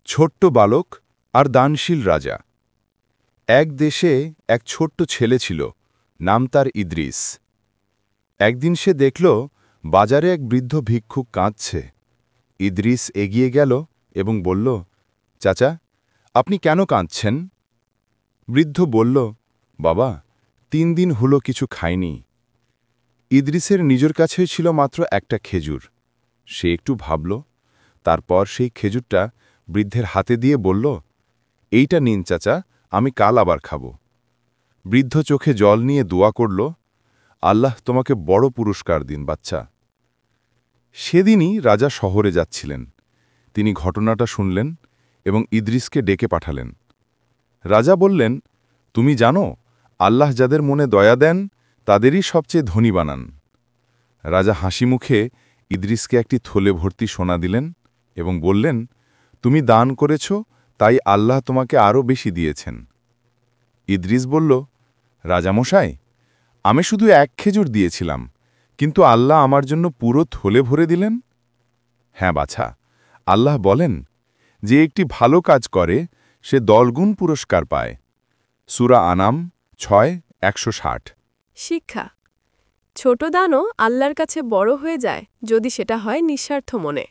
ছোট্ট বালক আর দানশীল রাজা। এক দেশে এক ছোট্ট ছেলে ছিল, নাম তার ইদ্রিস। একদিন সে দেখল বাজারে এক বৃদ্ধ ভিক্ষুক কাঁদছে। ইদ্রিস এগিয়ে গেল এবং বলল, চাচা, আপনি কেন কাঁদছেন? বৃদ্ধ বলল, বাবা, ৩ দিন হলো কিছু খাইনি। ইদ্রিসের নিজের কাছে ছিল মাত্র একটা খেজুর। সে একটু ভাবল, তারপর সেই খেজুরটা বৃদ্ধের হাতে দিয়ে বলল, এইটা নিন চাচা, আমি কাল আবার খাব। বৃদ্ধ চোখে জল নিয়ে দোয়া করল, আল্লাহ তোমাকে বড় পুরস্কার দিন বাচ্চা। সেদিনই রাজা শহরে যাচ্ছিলেন। তিনি ঘটনাটা শুনলেন এবং ইদ্রিসকে ডেকে পাঠালেন। রাজা বললেন, তুমি জানো, আল্লাহ যাদের মনে দয়া দেন তাদেরই সবচেয়ে ধনী বানান। রাজা হাসি মুখে ইদ্রিসকে একটি থলে ভর্তি সোনা দিলেন এবং বললেন, তুমি দান করেছ, তাই আল্লাহ তোমাকে আরও বেশি দিয়েছেন। ইদ্রিস বলল, রাজামশাই, আমি শুধু এক খেজুর দিয়েছিলাম, কিন্তু আল্লাহ আমার জন্য পুরো থলে ভরে দিলেন। হ্যাঁ বাছা, আল্লাহ বলেন, যে একটি ভালো কাজ করে সে 10 গুণ পুরস্কার পায়। সূরা আনাম 6:160। শিক্ষা। ছোট দানও আল্লাহর কাছে বড় হয়ে যায় যদি সেটা হয় নিঃস্বার্থ মনে।